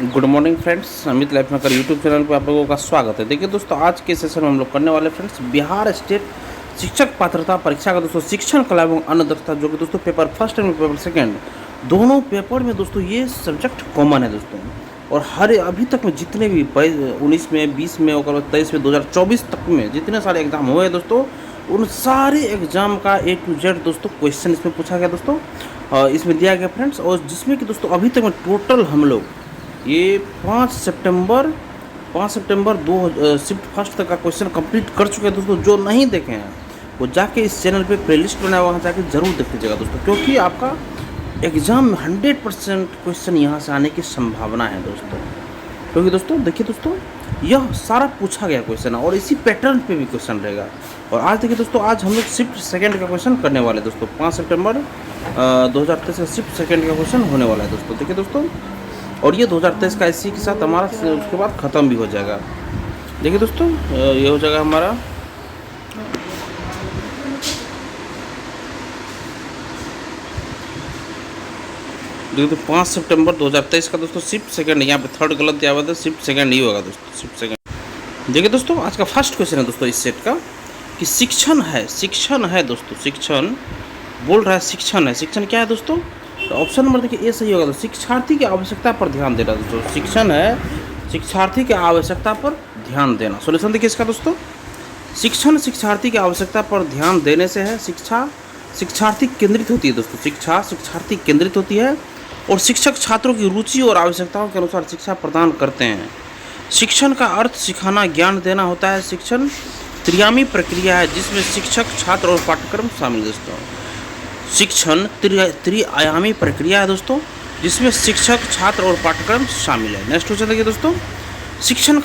Good morning friends, Amit life maker YouTube channel पे आप लोगों का स्वागत है। देखिए दोस्तों, आज के सेशन में हम लोग करने वाले फ्रेंड्स बिहार स्टेट शिक्षक पात्रता परीक्षा का दोस्तों शिक्षण कला एवं अन्य दक्षता, जो कि दोस्तों paper first and paper second दोनों पेपर में दोस्तों ये सब्जेक्ट कॉमन है दोस्तों। और हर अभी तक में जितने भी 19 में, 20 में और 23 में, 2024 तक में जितने सारे एग्जाम हुए हैं दोस्तों, उन सारे एग्जाम का A to Z दोस्तों क्वेश्चन इसमें पूछा गया दोस्तों, इसमें दिया गया फ्रेंड्स। और जिसमें कि दोस्तों अभी तक में टोटल हम लोग ये 5 सितंबर 2 शिफ्ट फर्स्ट तक का क्वेश्चन कंप्लीट कर चुके हैं दोस्तों। जो नहीं देखे हैं वो जाके इस चैनल पे प्लेलिस्ट बनाया हुआ है, जाके जरूर देख लीजिएगा दोस्तों, क्योंकि आपका एग्ज़ाम में 100% क्वेश्चन यहाँ से आने की संभावना है दोस्तों। क्योंकि दोस्तों देखिए दोस्तों, यह सारा पूछा गया क्वेश्चन है और इसी पैटर्न पे भी क्वेश्चन रहेगा। और आज देखिए दोस्तों, आज हम लोग शिफ्ट सेकंड का क्वेश्चन करने वाले दोस्तों। 5 सितंबर 2023 का शिफ्ट सेकंड का क्वेश्चन होने वाला है दोस्तों। देखिए दोस्तों, और ये 2023 का इसी के साथ हमारा उसके बाद ख़त्म भी हो जाएगा। देखिए दोस्तों, ये हो जाएगा हमारा देखिए तो 5 सितंबर 2023 का दोस्तों शिफ्ट सेकंड, यहाँ पे थर्ड गलत दिया हुआ था, शिफ्ट सेकंड ही होगा दोस्तों, शिफ्ट सेकंड। देखिए दोस्तों, आज का फर्स्ट क्वेश्चन है दोस्तों इस सेट का कि शिक्षण है दोस्तों, शिक्षण बोल रहा है, शिक्षण है, शिक्षण क्या है दोस्तों? तो ऑप्शन नंबर देखिए ए सही होगा। तो शिक्षार्थी की आवश्यकता पर ध्यान देना दोस्तों, शिक्षण है शिक्षार्थी की आवश्यकता पर ध्यान देना। सॉल्यूशन देखिए इसका दोस्तों, शिक्षण शिक्षार्थी की आवश्यकता पर ध्यान देने से है, शिक्षा शिक्षार्थी केंद्रित होती है दोस्तों, शिक्षा शिक्षार्थी केंद्रित होती है और शिक्षक छात्रों की रुचि और आवश्यकताओं के अनुसार शिक्षा प्रदान करते हैं। शिक्षण का अर्थ सिखाना, ज्ञान देना होता है। शिक्षण त्रियामी प्रक्रिया है जिसमें शिक्षक, छात्र और पाठ्यक्रम शामिल दोस्तों। शिक्षण त्रिआयामी प्रक्रिया है दोस्तों, जिसमें शिक्षक, छात्र और पाठ्यक्रम शामिल है। नेक्स्ट क्वेश्चन देखिए दोस्तों, शिक्षण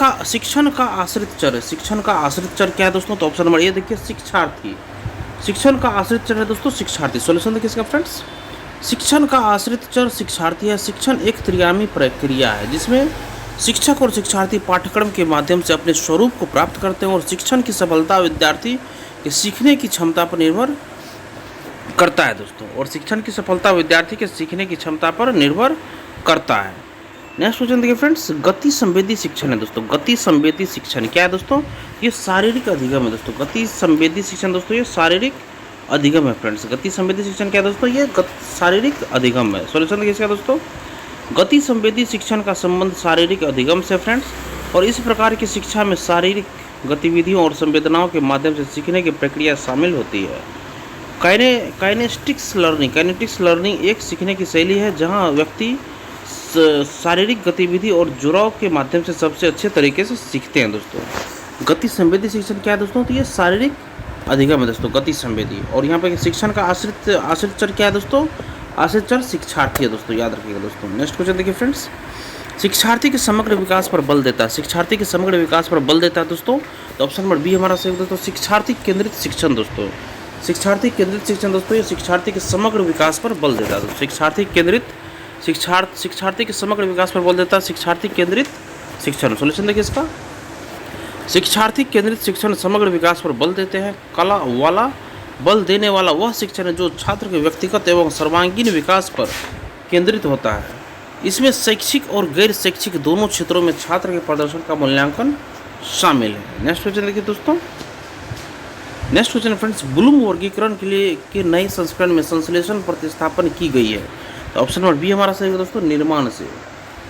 का आश्रित चर, शिक्षण का आश्रित चर क्या है दोस्तों? तो ऑप्शन नंबर ए देखिए, शिक्षार्थी। शिक्षण का आश्रित चर है दोस्तों शिक्षार्थी। सॉल्यूशन देखिए इसका फ्रेंड्स, शिक्षण का आश्रित चर शिक्षार्थी है। शिक्षण एक त्रिआयामी प्रक्रिया है जिसमें शिक्षक और शिक्षार्थी पाठ्यक्रम के माध्यम से अपने स्वरूप को प्राप्त करते हैं और शिक्षण की सफलता विद्यार्थी के सीखने की क्षमता पर निर्भर करता है दोस्तों, और शिक्षण की सफलता विद्यार्थी के सीखने की क्षमता पर निर्भर करता है। नेक्स्ट क्वेश्चन देखिए फ्रेंड्स, गति संवेदी शिक्षण है दोस्तों। गति संवेदी शिक्षण क्या है दोस्तों? ये शारीरिक अधिगम है दोस्तों। गति संवेदी शिक्षण दोस्तों ये शारीरिक अधिगम है फ्रेंड्स। गति संवेदी शिक्षण क्या है दोस्तों? ये शारीरिक अधिगम है। सॉल्यूशन देखिए इसका दोस्तों, गति संवेदी शिक्षण का संबंध शारीरिक अधिगम से फ्रेंड्स, और इस प्रकार की शिक्षा में शारीरिक गतिविधियों और संवेदनाओं के माध्यम से सीखने की प्रक्रिया शामिल होती है। काइनेटिक्स लर्निंग एक सीखने की शैली है जहां व्यक्ति शारीरिक गतिविधि और जुड़ाव के माध्यम से सबसे अच्छे तरीके से सीखते हैं दोस्तों। गति संवेदी शिक्षण क्या है दोस्तों? तो ये शारीरिक अधिगम है दोस्तों, गति संवेदी। और यहाँ पे शिक्षण का आश्रित चर क्या है दोस्तों? आश्रित चर शिक्षार्थी है दोस्तों, याद रखिएगा दोस्तों। नेक्स्ट क्वेश्चन देखिए फ्रेंड्स, शिक्षार्थी के समग्र विकास पर बल देता है। शिक्षार्थी के समग्र विकास पर बल देता है दोस्तों। तो ऑप्शन नंबर बी हमारा सही दोस्तों, शिक्षार्थी केंद्रित शिक्षण दोस्तों। शिक्षार्थी केंद्रित शिक्षण दोस्तों ये शिक्षार्थी के समग्र विकास पर बल देता है। शिक्षार्थी के समग्र विकास पर बल देता है, शिक्षार्थी केंद्रित शिक्षण। सॉल्यूशन देखिए इसका, शिक्षार्थी केंद्रित शिक्षण समग्र विकास पर बल देते हैं। कला वाला बल देने वाला वह शिक्षण है जो छात्र के व्यक्तिगत एवं सर्वांगीण विकास पर केंद्रित होता है। इसमें शैक्षिक और गैर शैक्षिक दोनों क्षेत्रों में छात्र के प्रदर्शन का मूल्यांकन शामिल है। नेक्स्ट क्वेश्चन देखिए दोस्तों, नेक्स्ट क्वेश्चन फ्रेंड्स, ब्लूम वर्गीकरण के लिए के नए संस्करण में संश्लेषण प्रतिस्थापन की गई है। तो ऑप्शन नंबर बी हमारा सही है दोस्तों, निर्माण से।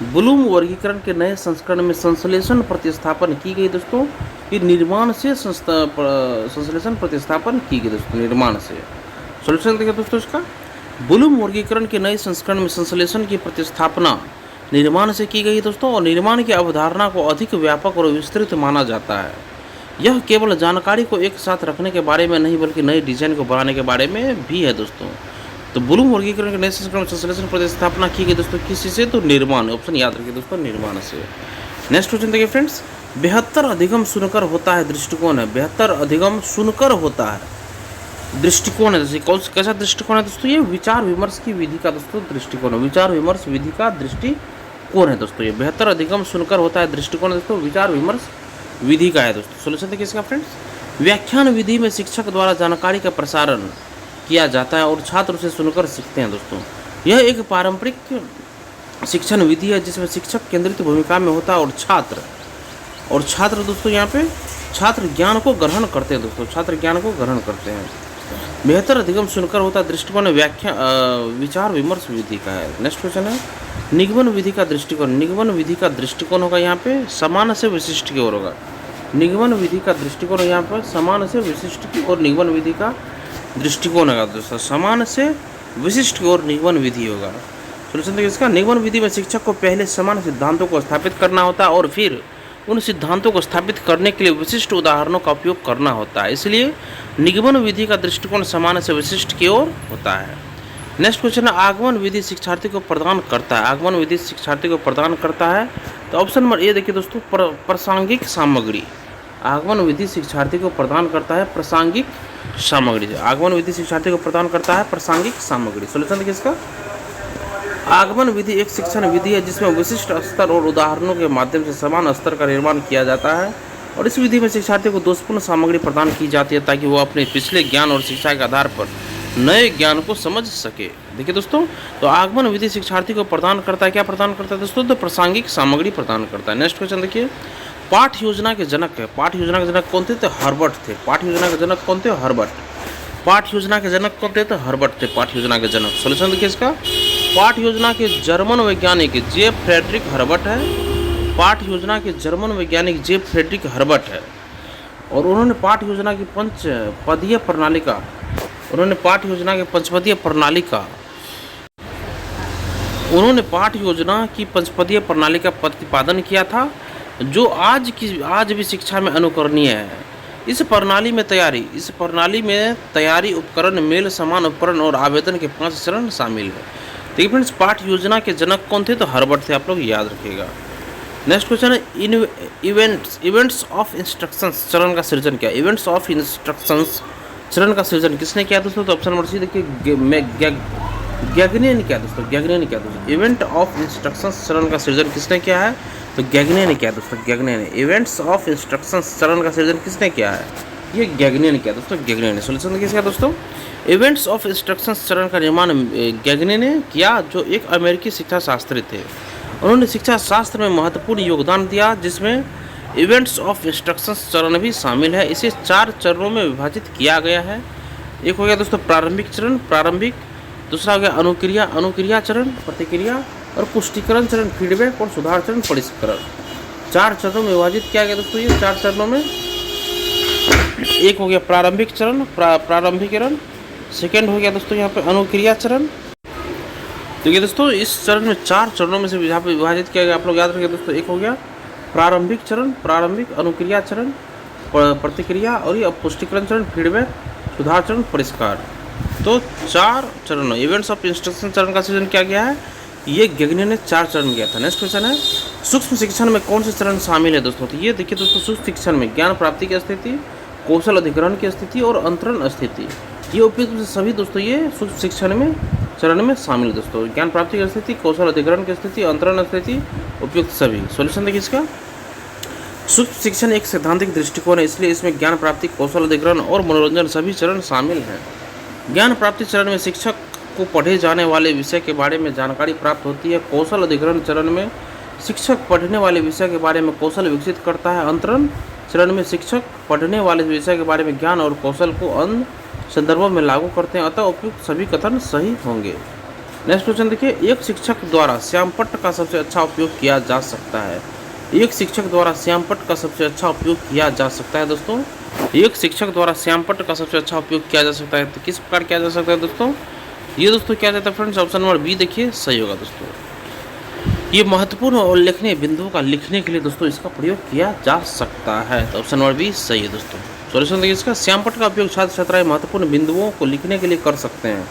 ब्लूम वर्गीकरण के नए संस्करण में संश्लेषण प्रतिस्थापन की गई दोस्तों, ये निर्माण से संश्लेषण प्रतिस्थापन की गई दोस्तों, निर्माण से। सॉल्यूशन देखिए दोस्तों इसका, ब्लूम वर्गीकरण के नए संस्करण में संश्लेषण की प्रतिस्थापना निर्माण से की गई दोस्तों, और निर्माण की अवधारणा को अधिक व्यापक और विस्तृत माना जाता है। यह केवल जानकारी को एक साथ रखने के बारे में नहीं बल्कि नए डिजाइन को बढ़ाने के बारे में भी है दोस्तों। तो ब्लूम वर्गीकरण के नए संस्करण में संश्लेषण प्रतिस्थापना की गई दोस्तों, किसी से? तो निर्माण। ऑप्शन याद रखिए दोस्तों, निर्माण से। नेक्स्ट क्वेश्चन देखिए फ्रेंड्स, बेहतर अधिगम सुनकर होता है दृष्टिकोण है। बेहतर अधिगम सुनकर होता है दृष्टिकोण है दोस्तों। कैसा दृष्टिकोण है दोस्तों? ये विचार विमर्श की विधि का दोस्तों दृष्टिकोण है, विचार विमर्श विधि का दृष्टिकोण है दोस्तों। ये बेहतर अधिगम सुनकर होता है दृष्टिकोण है दोस्तों, विचार विमर्श विधि का है दोस्तों। सॉल्यूशन देखिए इसका फ्रेंड्स, व्याख्यान विधि में शिक्षक द्वारा जानकारी का प्रसारण किया जाता है और छात्र उसे सुनकर सीखते हैं दोस्तों। यह एक पारंपरिक शिक्षण विधि है जिसमें शिक्षक केंद्रित भूमिका में होता है और छात्र दोस्तों यहाँ पे छात्र ज्ञान को ग्रहण करते हैं दोस्तों, छात्र ज्ञान को ग्रहण करते हैं। बेहतर अधिगम सुनकर होता दृष्टिकोण व्याख्या विचार विमर्श विधि का है। नेक्स्ट क्वेश्चन है निगमन विधि का दृष्टिकोण। निगमन विधि का दृष्टिकोण होगा यहाँ पे समान से विशिष्ट की ओर होगा। निगमन विधि का दृष्टिकोण यहाँ पर समान से विशिष्ट की ओर निगमन विधि का दृष्टिकोण होगा दोस्तों, समान से विशिष्ट की ओर निगमन विधि होगा। सोल्यूशन देखिए इसका, निगमन विधि में शिक्षक को पहले समान सिद्धांतों को स्थापित करना होता है और फिर उन सिद्धांतों को स्थापित करने के लिए विशिष्ट उदाहरणों का उपयोग करना होता है, इसलिए निगमन विधि का दृष्टिकोण समान से विशिष्ट की ओर होता है। नेक्स्ट क्वेश्चन है आगमन विधि शिक्षार्थी को प्रदान करता है। आगमन विधि शिक्षार्थी को प्रदान करता है तो ऑप्शन नंबर ए देखिए दोस्तों, प्रासंगिक सामग्री। आगमन विधि शिक्षार्थी को प्रदान करता है प्रासंगिक सामग्री। आगमन विधि शिक्षार्थी को प्रदान करता है प्रासंगिक सामग्री। सोल्यूशन देखिए इसका, आगमन विधि एक शिक्षण विधि है जिसमें विशिष्ट स्तर और उदाहरणों के माध्यम से समान स्तर का निर्माण किया जाता है और इस विधि में शिक्षार्थी को दोषपूर्ण सामग्री प्रदान की जाती है ताकि वो अपने पिछले ज्ञान और शिक्षा के आधार पर नए ज्ञान को समझ सके। देखिए दोस्तों, तो आगमन विधि शिक्षार्थी को प्रदान करता है, क्या प्रदान करता है दोस्तों, तो प्रासंगिक सामग्री प्रदान करता है। नेक्स्ट क्वेश्चन देखिए, पाठ योजना के जनक है। पाठ योजना के जनक कौन थे, तो हर्बर्ट थे। पाठ योजना के जनक कौन थे, हर्बर्ट। पाठ योजना के जनक कौन थे, तो हर्बर्ट थे पाठ योजना के जनक। सोल्यूशन देखिए इसका, पाठ योजना के जर्मन वैज्ञानिक जे फ्रेडरिक हर्बर्ट है। पाठ योजना के जर्मन वैज्ञानिक जे फ्रेडरिक हर्बर्ट है और उन्होंने पाठ योजना की पंचपदीय प्रणाली का उन्होंने पाठ योजना की पंचपदीय प्रणाली का प्रतिपादन किया था जो आज भी शिक्षा में अनुकरणीय है। इस प्रणाली में तैयारी उपकरण, मेल, समान उपकरण और आवेदन के 5 चरण शामिल है। देखिए फ्रेंड्स, पाठ योजना के जनक कौन थे, तो हर्बर्ट थे, आप लोग याद रखिएगा। नेक्स्ट क्वेश्चन है इवेंट्स ऑफ इंस्ट्रक्शंस चरण का सृजन क्या। इवेंट्स ऑफ इंस्ट्रक्शंस चरण का सृजन किसने किया दोस्तों, तो ऑप्शन नंबर सी देखिए, गैगने ने किया दोस्तों। गैगने ने किया दोस्तों। इवेंट ऑफ इंस्ट्रक्शंस चरण का सृजन किसने किया है, तो गैगने ने किया दोस्तों, गैगने ने। इवेंट्स ऑफ इंस्ट्रक्शंस चरण का सृजन किसने किया है, ये गैगने ने किया दोस्तों, गैगने ने। सोल्यूशन किसका दोस्तों, इवेंट्स ऑफ इंस्ट्रक्शंस चरण का निर्माण गैगने ने किया, जो एक अमेरिकी शिक्षा शास्त्री थे। उन्होंने शिक्षा शास्त्र में महत्वपूर्ण योगदान दिया जिसमें इवेंट्स ऑफ इंस्ट्रक्शंस चरण भी शामिल है। इसे 4 चरणों में विभाजित किया गया है। एक हो गया दोस्तों प्रारंभिक चरण, दूसरा हो गया अनुक्रिया चरण, प्रतिक्रिया, और पुष्टिकरण चरण, फीडबैक, और सुधार चरण, परिष्करण। 4 चरणों में विभाजित किया गया दोस्तों। ये 4 चरणों में एक हो गया प्रारंभिक चरण, प्रारंभिकरण। सेकेंड हो गया दोस्तों यहाँ पे अनुक्रिया चरण। देखिए दोस्तों, इस चरण में 4 चरणों में से यहाँ पे विभाजित किया गया, आप लोग याद रखिए दोस्तों। एक हो गया प्रारंभिक चरण, अनुक्रिया चरण, प्रतिक्रिया, और ये पुष्टिकरण चरण, फीडबैक, सुधार चरण, परिष्कार। तो 4 चरणों इवेंट्स ऑफ इंस्ट्रक्शन चरण का सृजन किया गया है। ये गैगने ने 4 चरण किया था। नेक्स्ट क्वेश्चन है सूक्ष्म शिक्षण में कौन से चरण शामिल है दोस्तों, तो ये देखिए दोस्तों, सूक्ष्म शिक्षण में ज्ञान प्राप्ति की स्थिति, कौशल अधिग्रहण की स्थिति और अंतरण स्थिति, ये उपयुक्त सभी दोस्तों ये सूक्ष्म शिक्षण में चरण में शामिल है दोस्तों। ज्ञान प्राप्ति की स्थिति, कौशल अधिग्रहण की स्थिति, अंतरण स्थिति, उपयुक्त सभी। सॉल्यूशन देखिए इसका, सूक्ष्म शिक्षण एक सैद्धांतिक दृष्टिकोण है, इसलिए इसमें ज्ञान प्राप्ति, कौशल अधिग्रहण और मनोरंजन सभी चरण शामिल हैं। ज्ञान प्राप्ति चरण में शिक्षक को पढ़े जाने वाले विषय के बारे में जानकारी प्राप्त होती है। कौशल अधिग्रहण चरण में शिक्षक पढ़ने वाले विषय के बारे में कौशल विकसित करता है। अंतरण चरण में शिक्षक पढ़ने वाले विषय के बारे में ज्ञान और कौशल को अन्य संदर्भों में लागू करते हैं, अतः उपयुक्त सभी कथन सही होंगे। नेक्स्ट क्वेश्चन देखिए, एक शिक्षक द्वारा श्यामपट्ट का सबसे अच्छा उपयोग किया जा सकता है। एक शिक्षक द्वारा श्यामपट्ट का सबसे अच्छा उपयोग किया जा सकता है दोस्तों। एक शिक्षक द्वारा श्यामपट्ट का सबसे अच्छा उपयोग किया जा सकता है, तो किस प्रकार किया जा सकता है दोस्तों, ये दोस्तों क्या जाता है फ्रेंड्स, ऑप्शन नंबर बी देखिए सही होगा दोस्तों। ये महत्वपूर्ण और उल्लेखनीय बिंदुओं का लिखने के लिए दोस्तों इसका प्रयोग किया जा सकता है, तो ऑप्शन नंबर बी सही है दोस्तों। सॉल्यूशन देखिए इसका, श्यामपट्ट का उपयोग छात्र छात्राएं महत्वपूर्ण बिंदुओं को लिखने के लिए कर सकते हैं।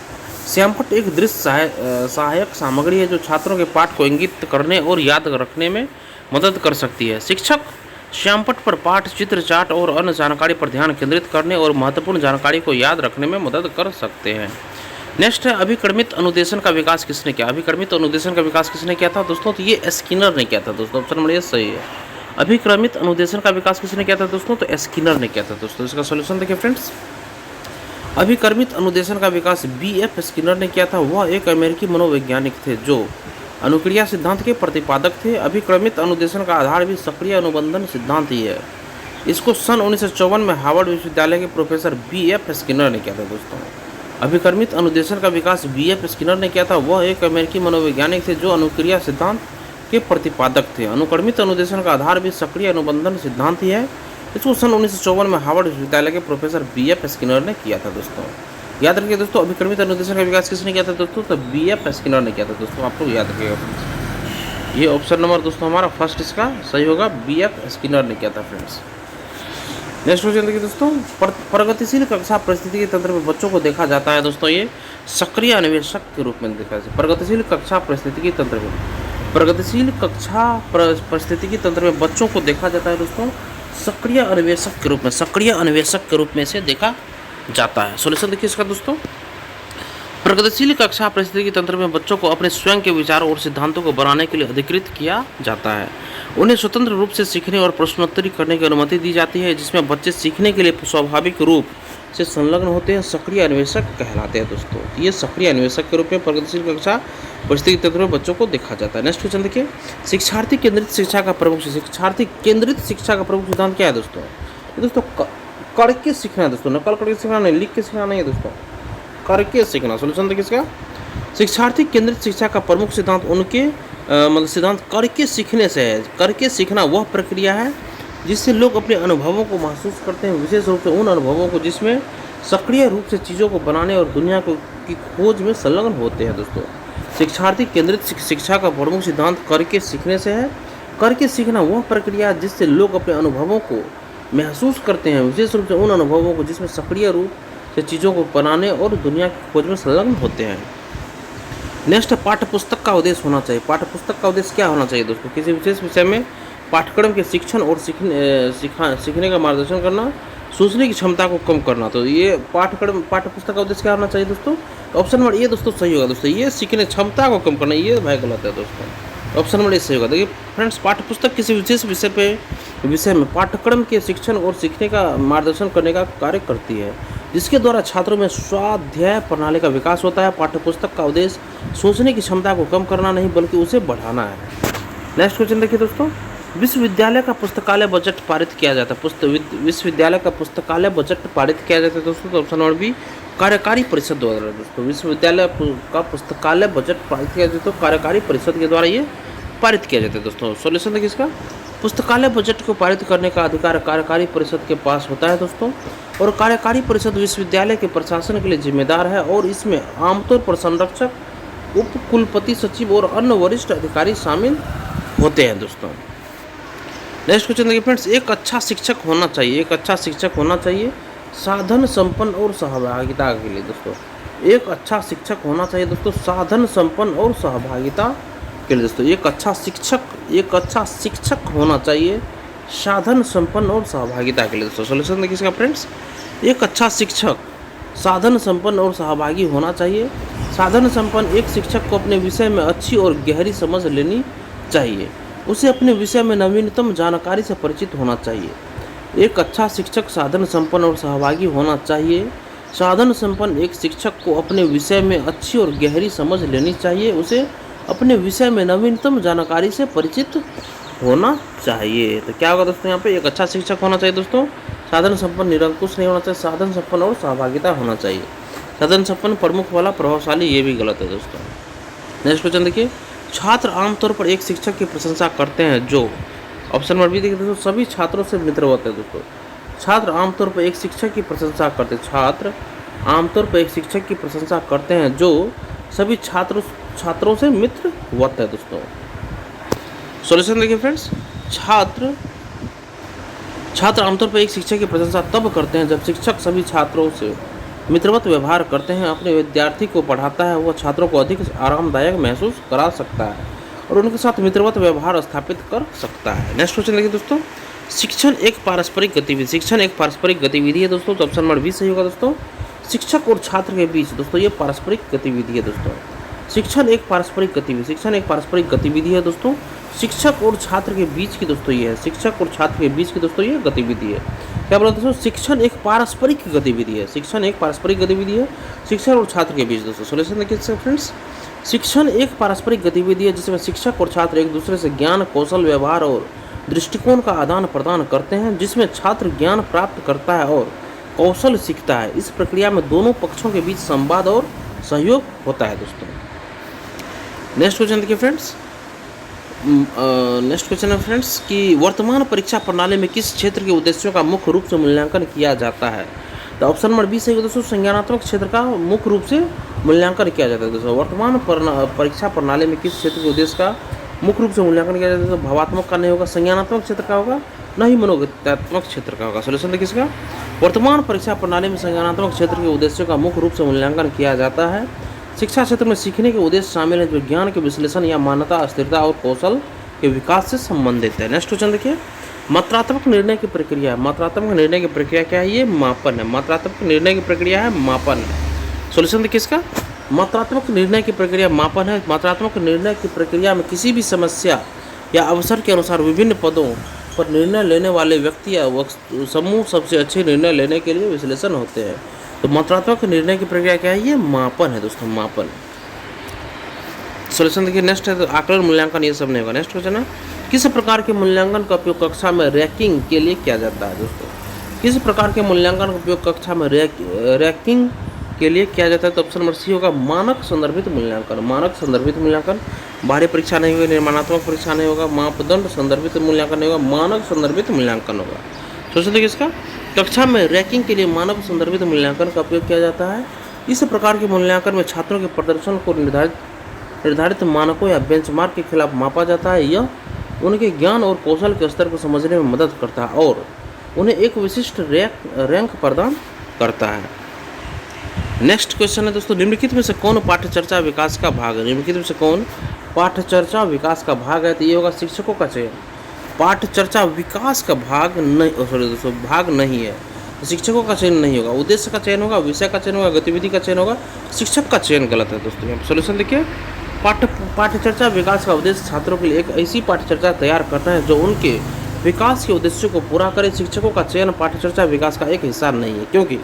श्यामपट्ट एक दृश्य सहायक सामग्री है जो छात्रों के पाठ को इंगित करने और याद रखने में मदद कर सकती है। शिक्षक श्यामपट्ट पर पाठ, चित्र, चार्ट और अन्य जानकारी पर ध्यान केंद्रित करने और महत्वपूर्ण जानकारी को याद रखने में मदद कर सकते हैं। नेक्स्ट है अभिक्रमित अनुदेशन का विकास किसने किया। अभिक्रमित अनुदेशन का विकास किसने किया था दोस्तों, तो ये स्किनर ने किया था दोस्तों, ऑप्शन नंबर ये सही है। अभिक्रमित अनुदेशन का विकास किसने किया था दोस्तों, तो स्किनर ने किया था दोस्तों। इसका सॉल्यूशन देखिए फ्रेंड्स, अभिक्रमित अनुदेशन का विकास B.F. स्किनर ने किया था। वह एक अमेरिकी मनोवैज्ञानिक थे जो अनुक्रिया सिद्धांत के प्रतिपादक थे। अभिक्रमित अनुदेशन का आधार भी सक्रिय अनुबंधन सिद्धांत ही है। इसको सन 1954 में हार्वर्ड विश्वविद्यालय के प्रोफेसर B.F. स्किनर ने किया था दोस्तों। अभिक्रमित अनुदेशन का विकास B.F. स्किनर ने किया था। वह एक अमेरिकी मनोवैज्ञानिक थे जो अनुक्रिया सिद्धांत के प्रतिपादक थे। अनुक्रमित अनुदेशन का आधार भी सक्रिय अनुबंधन सिद्धांत ही है। इसको सन 1954 में हार्वर्ड विश्वविद्यालय के प्रोफेसर B.F. स्किनर ने किया था दोस्तों। याद रखिए दोस्तों, अभिक्रमित अनुदेशन का विकास किसने किया था दोस्तों? तो B.F. स्किनर ने किया था दोस्तों। आप लोग याद रखिएगा फ्रेंड्स। ये ऑप्शन नंबर दोस्तों हमारा फर्स्ट इसका सही होगा, B.F. स्किनर ने किया था फ्रेंड्स। नेक्स्ट क्वेश्चन देखिए दोस्तों, प्रगतिशील कक्षा पारिस्थितिकी तंत्र में बच्चों को देखा जाता है दोस्तों ये सक्रिय अन्वेषक के रूप में देखा जाता है। प्रगतिशील कक्षा पारिस्थितिकी तंत्र में, प्रगतिशील कक्षा पारिस्थितिकी तंत्र में बच्चों को देखा जाता है दोस्तों सक्रिय अन्वेषक के रूप में, सक्रिय अन्वेषक के रूप में से देखा जाता है। सॉल्यूशन देखिए इसका दोस्तों, प्रगतिशील कक्षा पारिस्थितिकी तंत्र में बच्चों को अपने स्वयं के विचारों और सिद्धांतों को बनाने के लिए अधिकृत किया जाता है। उन्हें स्वतंत्र रूप से सीखने और प्रश्नोत्तरी करने की अनुमति दी जाती है, जिसमें बच्चे सीखने के लिए स्वाभाविक रूप से संलग्न होते हैं। सक्रिय अन्वेषक कहलाते हैं दोस्तों। ये सक्रिय अन्वेषक के रूप में प्रगतिशील कक्षा पारिस्थितिकी तंत्र में बच्चों को देखा जाता है। नेक्स्ट क्वेश्चन देखिए, शिक्षार्थी केंद्रित शिक्षा का प्रमुख, शिक्षार्थी केंद्रित शिक्षा का प्रमुख सिद्धांत क्या है दोस्तों? ये दोस्तों करके सीखना है दोस्तों, नकल करके सीखना नहीं, लिख के सीखना नहीं है दोस्तों, करके सीखना। सॉल्यूशन देखिए इसका, शिक्षार्थी केंद्रित शिक्षा का प्रमुख सिद्धांत उनके मतलब सिद्धांत करके सीखने से है। करके सीखना वह प्रक्रिया है जिससे लोग अपने अनुभवों को महसूस करते हैं, विशेष रूप से उन अनुभवों को जिसमें सक्रिय रूप से चीज़ों को बनाने और दुनिया की खोज में संलग्न होते हैं दोस्तों। शिक्षार्थी केंद्रित शिक्षा का प्रमुख सिद्धांत करके सीखने से है। करके सीखना वह प्रक्रिया है जिससे लोग अपने अनुभवों को महसूस करते हैं, विशेष रूप से उन अनुभवों को जिसमें सक्रिय रूप से चीज़ों को बनाने और दुनिया की खोज में संलग्न होते हैं। नेक्स्ट, पाठ्य पुस्तक का उद्देश्य होना चाहिए। पाठ्य पुस्तक का उद्देश्य क्या होना चाहिए दोस्तों? किसी विशेष विषय में पाठ्यक्रम के शिक्षण और सीखने का मार्गदर्शन करना, सोचने की क्षमता को कम करना। तो ये पाठ्य पुस्तक का उद्देश्य क्या होना चाहिए दोस्तों? ऑप्शन नंबर ये दोस्तों सही होगा दोस्तों, ये सीखने क्षमता को कम करना, ये भाई गलत है दोस्तों। ऑप्शन नंबर ये सही होगा। देखिए फ्रेंड्स, पाठ्य पुस्तक किसी विशेष विषय में पाठ्यक्रम के शिक्षण और सीखने का मार्गदर्शन करने का कार्य करती है, जिसके द्वारा छात्रों में स्वाध्याय प्रणाली का विकास होता है। पाठ्यपुस्तक का उद्देश्य सोचने की क्षमता को कम करना नहीं बल्कि उसे बढ़ाना है। नेक्स्ट क्वेश्चन देखिए दोस्तों, विश्वविद्यालय का पुस्तकालय बजट पारित किया जाता है। विश्वविद्यालय का पुस्तकालय बजट पारित किया जाता है दोस्तों। तो ऑप्शन नंबर बी कार्यकारी परिषद द्वारा दोस्तों। विश्वविद्यालय का पुस्तकालय बजट पारित किया जाता है तो कार्यकारी परिषद के द्वारा ये पारित किया जाता है दोस्तों। सॉल्यूशन देखिए इसका, पुस्तकालय बजट को पारित करने का अधिकार कार्यकारी परिषद के पास होता है दोस्तों, और कार्यकारी परिषद विश्वविद्यालय के प्रशासन के लिए जिम्मेदार है और इसमें आमतौर पर संरक्षक, उप कुलपति, सचिव और अन्य वरिष्ठ अधिकारी शामिल होते हैं दोस्तों। नेक्स्ट क्वेश्चन देखिए फ्रेंड्स, एक अच्छा शिक्षक होना चाहिए। एक अच्छा शिक्षक होना चाहिए साधन संपन्न और सहभागिता के लिए दोस्तों। एक अच्छा शिक्षक होना चाहिए दोस्तों साधन संपन्न और सहभागिता के लिए दोस्तों। एक अच्छा शिक्षक होना चाहिए साधन संपन्न और सहभागिता के लिए दोस्तों। सॉल्यूशन देखिए इसका फ्रेंड्स, एक अच्छा शिक्षक साधन संपन्न और सहभागी होना चाहिए। साधन संपन्न एक शिक्षक को अपने विषय में अच्छी और गहरी समझ लेनी चाहिए। उसे अपने विषय में नवीनतम जानकारी से परिचित होना चाहिए। एक अच्छा शिक्षक साधन संपन्न और सहभागी होना चाहिए। साधन संपन्न एक शिक्षक को अपने विषय में अच्छी और गहरी समझ लेनी चाहिए। उसे अपने विषय में नवीनतम जानकारी से परिचित होना चाहिए। तो क्या होगा दोस्तों यहाँ पे, एक अच्छा शिक्षक होना चाहिए दोस्तों साधन संपन्न, निरंकुश नहीं होना चाहिए, साधन संपन्न और सहभागिता होना चाहिए। साधन संपन्न प्रमुख वाला प्रभावशाली, ये भी गलत है दोस्तों। नेक्स्ट क्वेश्चन देखिए, छात्र आमतौर पर एक शिक्षक की प्रशंसा करते हैं जो, ऑप्शन नंबर बी देखिए दोस्तों, सभी छात्रों से मित्र होते हैं दोस्तों। छात्र आमतौर पर एक शिक्षक की प्रशंसा करते हैं, छात्र आमतौर पर एक शिक्षक की प्रशंसा करते हैं जो सभी छात्रों से मित्र होते हैं दोस्तों। सॉल्यूशन देखिए फ्रेंड्स, छात्र आमतौर पर एक शिक्षक की प्रशंसा तब करते हैं जब शिक्षक सभी छात्रों से मित्रवत व्यवहार करते हैं, अपने विद्यार्थी को पढ़ाता है, वह छात्रों को अधिक आरामदायक महसूस करा सकता है और उनके साथ मित्रवत व्यवहार स्थापित कर सकता है। नेक्स्ट क्वेश्चन देखिए दोस्तों, शिक्षण एक पारस्परिक गतिविधि, शिक्षण एक पारस्परिक गतिविधि है दोस्तों। तो ऑप्शन नंबर बी सही होगा दोस्तों, शिक्षक और छात्र के बीच दोस्तों ये पारस्परिक गतिविधि है दोस्तों। शिक्षण एक पारस्परिक गतिविधि, शिक्षण एक पारस्परिक गतिविधि है दोस्तों। शिक्षक और छात्र के बीच की दोस्तों ये है, शिक्षक और छात्र के बीच की दोस्तों ये गतिविधि है। क्या बोला दोस्तों, शिक्षण एक पारस्परिक गतिविधि है, शिक्षण एक पारस्परिक गतिविधि है शिक्षक और छात्र के बीच दोस्तों। सॉल्यूशन देखिए फ्रेंड्स, शिक्षण एक पारस्परिक गतिविधि है जिसमें शिक्षक और छात्र एक दूसरे से ज्ञान, कौशल, व्यवहार और दृष्टिकोण का आदान प्रदान करते हैं, जिसमें छात्र ज्ञान प्राप्त करता है और कौशल सीखता है। इस प्रक्रिया में दोनों पक्षों के बीच संवाद और सहयोग होता है दोस्तों। नेक्स्ट क्वेश्चन देखिए फ्रेंड्स, नेक्स्ट क्वेश्चन है फ्रेंड्स कि वर्तमान परीक्षा प्रणाली में किस क्षेत्र के उद्देश्यों का मुख्य रूप से मूल्यांकन किया जाता है। तो ऑप्शन नंबर बी सही है दोस्तों, संज्ञानात्मक क्षेत्र का मुख्य रूप से मूल्यांकन किया जाता है दोस्तों। वर्तमान परीक्षा प्रणाली में किस क्षेत्र के उद्देश्य का मुख्य रूप से मूल्यांकन किया जाता है। तो भावात्मक का नहीं होगा, संज्ञानात्मक क्षेत्र का होगा, न ही मनोगत्यात्मक क्षेत्र का होगा। सोल्यूशन देखिए इसका, वर्तमान परीक्षा प्रणाली में संज्ञानात्मक क्षेत्र के उद्देश्यों का मुख्य रूप से मूल्यांकन किया जाता है। शिक्षा क्षेत्र में सीखने के उद्देश्य शामिल हैं जो ज्ञान के विश्लेषण या मान्यता, स्थिरता और कौशल के विकास से संबंधित है। नेक्स्ट क्वेश्चन देखिए, मात्रात्मक निर्णय की प्रक्रिया। मात्रात्मक निर्णय की प्रक्रिया क्या है, ये मापन है। मात्रात्मक निर्णय की प्रक्रिया है मापन है। सोल्यूशन देखिए इसका, मात्रात्मक निर्णय की प्रक्रिया मापन है। मात्रात्मक निर्णय की प्रक्रिया में किसी भी समस्या या अवसर के अनुसार विभिन्न पदों पर निर्णय लेने वाले व्यक्ति या समूह सबसे अच्छे निर्णय लेने के लिए विश्लेषण होते हैं। तो मात्रात्मक निर्णय की प्रक्रिया क्या है, ये मापन है दोस्तों, मापन। सोल्यूशन देखिए नेक्स्ट है, तो आकलन, मूल्यांकन ये सब नहीं होगा। नेक्स्ट क्वेश्चन है, किस प्रकार के मूल्यांकन का उपयोग कक्षा में रैंकिंग के लिए किया जाता है दोस्तों। किस प्रकार के मूल्यांकन का उपयोग कक्षा में रैंकिंग के लिए किया जाता है। तो ऑप्शन नंबर सी होगा, मानक संदर्भित मूल्यांकन। मानक संदर्भित मूल्यांकन, बाहरी परीक्षा नहीं होगी, निर्माणात्मक परीक्षा नहीं होगा, मापदंड संदर्भित मूल्यांकन नहीं होगा, मानक संदर्भित मूल्यांकन होगा। सोच देखिए इसका, कक्षा में रैंकिंग के लिए मानव संदर्भित मूल्यांकन का उपयोग किया जाता है। इस प्रकार के मूल्यांकन में छात्रों के प्रदर्शन को निर्धारित मानकों या बेंचमार्क के खिलाफ मापा जाता है। यह उनके ज्ञान और कौशल के स्तर को समझने में मदद करता है और उन्हें एक विशिष्ट रैंक प्रदान करता है। नेक्स्ट क्वेश्चन है दोस्तों, निम्नलिखित में से कौन पाठ्य चर्चा विकास का भाग है। निम्नलिखित में से कौन पाठ्य चर्चा विकास का भाग है। तो ये होगा शिक्षकों का चयन। पाठ्य चर्चा विकास का भाग नहीं, सॉरी दोस्तों, भाग नहीं है। शिक्षकों का चयन नहीं होगा, उद्देश्य का चयन होगा, विषय का चयन होगा, गतिविधि का चयन होगा। शिक्षक का चयन गलत है दोस्तों। यहाँ सोल्यूशन देखिए, पाठ्य चर्चा विकास का उद्देश्य छात्रों के लिए एक ऐसी पाठ्य चर्चा तैयार करना है जो उनके विकास के उद्देश्यों को पूरा करे। शिक्षकों का चयन पाठ्य चर्चा विकास का एक हिस्सा नहीं है क्योंकि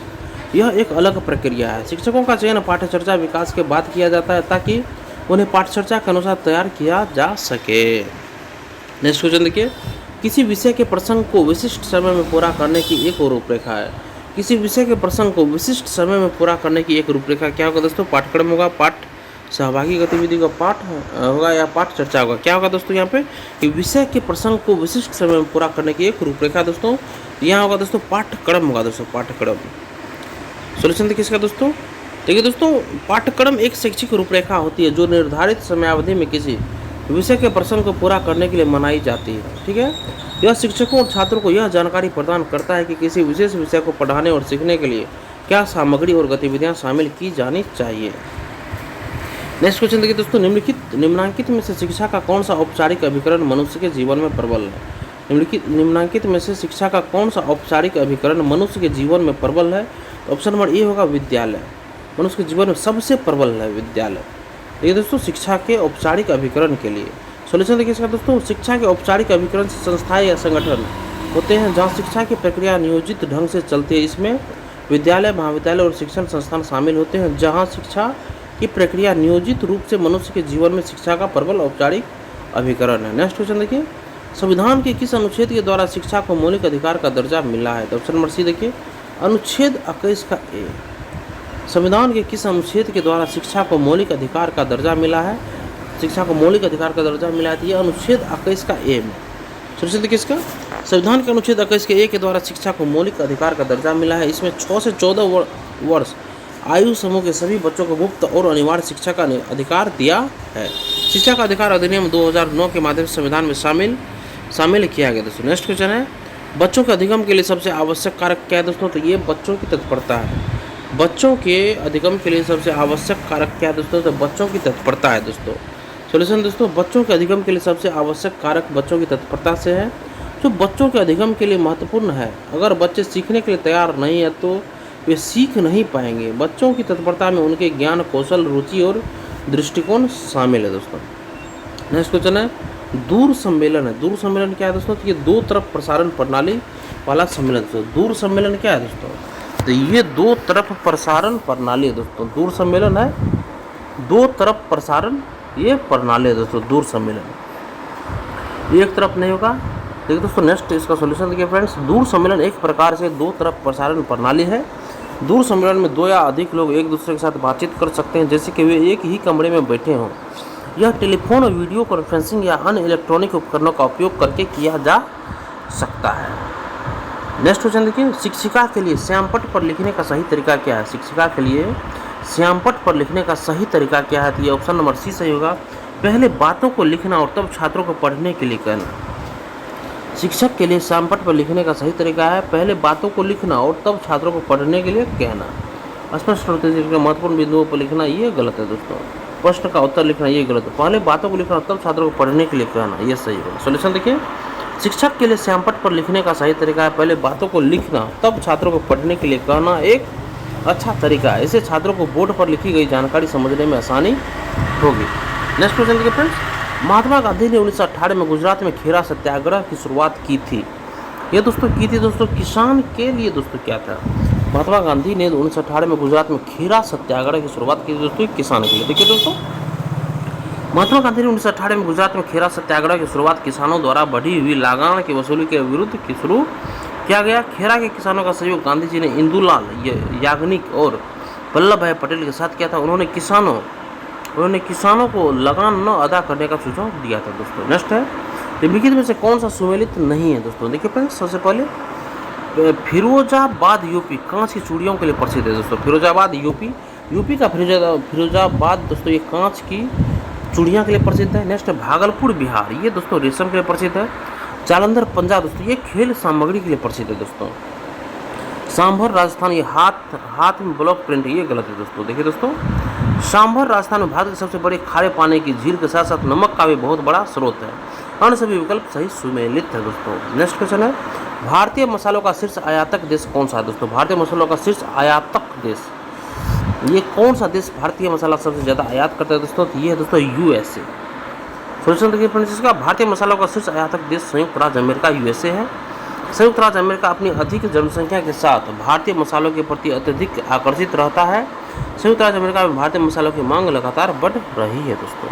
यह एक अलग प्रक्रिया है। शिक्षकों का चयन पाठ्य चर्चा विकास के बाद किया जाता है ताकि उन्हें पाठ्य चर्चा के अनुसार तैयार किया जा सके। नेक्स्ट क्वेश्चन देखिए, किसी विषय के प्रसंग को विशिष्ट समय में पूरा करने की एक रूपरेखा है। किसी विषय के प्रसंग को विशिष्ट समय में पूरा करने की एक रूपरेखा क्या होगा दोस्तों। पाठ्यक्रम होगा, पाठ सहभागी गतिविधि का पाठ होगा या पाठ चर्चा होगा। क्या होगा दोस्तों यहाँ पे, कि विषय के प्रसंग को विशिष्ट समय में पूरा करने की एक रूपरेखा दोस्तों यहाँ होगा दोस्तों, पाठ्यक्रम होगा दोस्तों, पाठ्यक्रम। सोल्यूशन देखिए इसका दोस्तों, देखिए दोस्तों, पाठ्यक्रम एक शैक्षिक रूपरेखा होती है जो निर्धारित समयावधि में किसी विषय के प्रसंग को पूरा करने के लिए बनाई जाती है। ठीक है, यह शिक्षकों और छात्रों को यह जानकारी प्रदान करता है कि किसी विशेष विषय को पढ़ाने और सीखने के लिए क्या सामग्री और गतिविधियां शामिल की जानी चाहिए। नेक्स्ट क्वेश्चन देखिए दोस्तों, निम्नांकित में से शिक्षा का कौन सा औपचारिक अभिकरण मनुष्य के जीवन में प्रबल है। निम्नांकित में से शिक्षा का कौन सा औपचारिक अभिकरण मनुष्य के जीवन में प्रबल है। ऑप्शन नंबर ए होगा, विद्यालय। मनुष्य के जीवन में सबसे प्रबल है विद्यालय। ये दोस्तों शिक्षा के औपचारिक अभिकरण के लिए। सोल्यूशन देखिए इसका दोस्तों, शिक्षा के औपचारिक अभिकरण से संस्थाएं या संगठन होते हैं जहाँ शिक्षा की प्रक्रिया नियोजित ढंग से चलती है। इसमें विद्यालय, महाविद्यालय और शिक्षण संस्थान शामिल होते हैं जहाँ शिक्षा की प्रक्रिया नियोजित रूप से मनुष्य के जीवन में शिक्षा का प्रबल औपचारिक अभिकरण है। नेक्स्ट क्वेश्चन देखिए, संविधान के किस अनुच्छेद के द्वारा शिक्षा को मौलिक अधिकार का दर्जा मिला है। तो ऑप्शन नंबर सी देखिए, अनुच्छेद 21 का ए। संविधान के किस अनुच्छेद के द्वारा शिक्षा को मौलिक अधिकार का दर्जा मिला है। शिक्षा को मौलिक अधिकार का दर्जा मिला है, तो यह अनुच्छेद 21 का ए में। सोचिए किसका, संविधान के अनुच्छेद 21 के ए के द्वारा शिक्षा को मौलिक अधिकार का दर्जा मिला है। इसमें 6 से 14 वर्ष आयु समूह के सभी बच्चों को मुफ्त और अनिवार्य शिक्षा का अधिकार दिया है। शिक्षा का अधिकार अधिनियम 2009 के माध्यम से संविधान में शामिल किया गया दोस्तों। नेक्स्ट क्वेश्चन है, बच्चों के अधिगम के लिए सबसे आवश्यक कारक क्या है दोस्तों। तो ये बच्चों की तत्परता है। बच्चों के अधिगम के लिए सबसे आवश्यक कारक क्या है दोस्तों। तो बच्चों की तत्परता है दोस्तों। सोल्यूशन दोस्तों, बच्चों के अधिगम के लिए सबसे आवश्यक कारक बच्चों की तत्परता से है, जो बच्चों के अधिगम के लिए महत्वपूर्ण है। अगर बच्चे सीखने के लिए तैयार नहीं है तो वे सीख नहीं पाएंगे। बच्चों की तत्परता में उनके ज्ञान, कौशल, रुचि और दृष्टिकोण शामिल है दोस्तों। नेक्स्ट क्वेश्चन है, दूर सम्मेलन है। दूर सम्मेलन क्या है दोस्तों। तो ये 2 तरफ प्रसारण प्रणाली वाला सम्मेलन दोस्तों। दूर सम्मेलन क्या है दोस्तों। तो ये 2 तरफ प्रसारण प्रणाली है दोस्तों। दूर सम्मेलन है दो तरफ प्रसारण ये प्रणाली है दोस्तों, दूर सम्मेलन एक तरफ नहीं होगा। देखिए दोस्तों नेक्स्ट इसका सॉल्यूशन देखिए फ्रेंड्स, दूर सम्मेलन एक प्रकार से दो तरफ प्रसारण प्रणाली है। दूर सम्मेलन में दो या अधिक लोग एक दूसरे के साथ बातचीत कर सकते हैं, जैसे कि वे एक ही कमरे में बैठे हों। यह टेलीफोन और वीडियो कॉन्फ्रेंसिंग या अन्य इलेक्ट्रॉनिक उपकरणों का उपयोग करके किया जा सकता है। नेक्स्ट क्वेश्चन देखिए, शिक्षिका के लिए श्यामपट्ट पर लिखने का सही तरीका क्या है? शिक्षिका के लिए श्यामपट्ट पर लिखने का सही तरीका क्या है? तो ये ऑप्शन नंबर सी सही होगा। पहले बातों को लिखना और तब छात्रों को पढ़ने के लिए कहना। शिक्षक के लिए श्यामपट्ट पर लिखने का सही तरीका है पहले बातों को लिखना और तब छात्रों को पढ़ने के लिए कहना। स्पष्ट महत्वपूर्ण बिंदुओं पर लिखना ये गलत है दोस्तों। प्रश्न का उत्तर लिखना ये गलत है। पहले बातों को लिखना और तब छात्रों को पढ़ने के लिए कहना, ये सही होगा। सॉल्यूशन देखिए, शिक्षक के लिए श्यामपट्ट पर लिखने का सही तरीका है पहले बातों को लिखना तब छात्रों को पढ़ने के लिए कहना एक अच्छा तरीका है। इससे छात्रों को बोर्ड पर लिखी गई जानकारी समझने में आसानी होगी। नेक्स्ट क्वेश्चन देखिए फ्रेंड्स, महात्मा गांधी ने 1918 में गुजरात में खेरा सत्याग्रह की शुरुआत की थी। ये दोस्तों की थी दोस्तों किसान के लिए दोस्तों क्या था? महात्मा गांधी ने 1918 में गुजरात में खेरा सत्याग्रह की शुरुआत की थी दोस्तों किसान के लिए। देखिए दोस्तों, महात्मा गांधी ने 1918 में गुजरात में खेरा सत्याग्रह की शुरुआत किसानों द्वारा बढ़ी हुई लागान की वसूली के विरुद्ध की शुरू किया गया। खेरा के किसानों का सहयोग गांधी जी ने इंदुलाल याग्निक और वल्लभ भाई पटेल के साथ किया था। उन्होंने किसानों को लगान न अदा करने का सुझाव दिया था दोस्तों। नेक्स्ट है, निम्नलिखित में से कौन सा सुमेलित नहीं है दोस्तों? देखिए फ्रेंड्स, सबसे पहले फिरोजाबाद यूपी कांच की चूड़ियों के लिए प्रसिद्ध है दोस्तों। फिरोजाबाद यूपी का फिरोजाबाद दोस्तों ये कांच की चूड़ियाँ के लिए प्रसिद्ध है। नेक्स्ट है भागलपुर बिहार, ये दोस्तों रेशम के लिए प्रसिद्ध है। जालंधर पंजाब दोस्तों ये खेल सामग्री के लिए प्रसिद्ध है दोस्तों। सांभर राजस्थान ये हाथ में ब्लॉक प्रिंट, ये गलत है दोस्तों। देखिए दोस्तों, सांभर राजस्थान में भारत के सबसे बड़े खारे पानी की झील के साथ साथ नमक का भी बहुत बड़ा स्रोत है। अन्य सभी विकल्प सही सुमेलित है दोस्तों। नेक्स्ट क्वेश्चन है, भारतीय मसालों का शीर्ष आयातक देश कौन सा है दोस्तों? भारतीय मसालों का शीर्ष आयातक देश ये कौन सा देश भारतीय मसाला सबसे ज़्यादा आयात करता है दोस्तों? तो ये है दोस्तों यूएसए। सोल्यूशन देखिए फ्रेंड्स, इसका भारतीय मसालों का शीर्ष आयातक देश संयुक्त राज्य अमेरिका यूएसए है। संयुक्त राज्य अमेरिका अपनी अधिक जनसंख्या के साथ भारतीय मसालों के प्रति अत्यधिक आकर्षित रहता है। संयुक्त राज्य अमेरिका में भारतीय मसालों की मांग लगातार बढ़ रही है दोस्तों।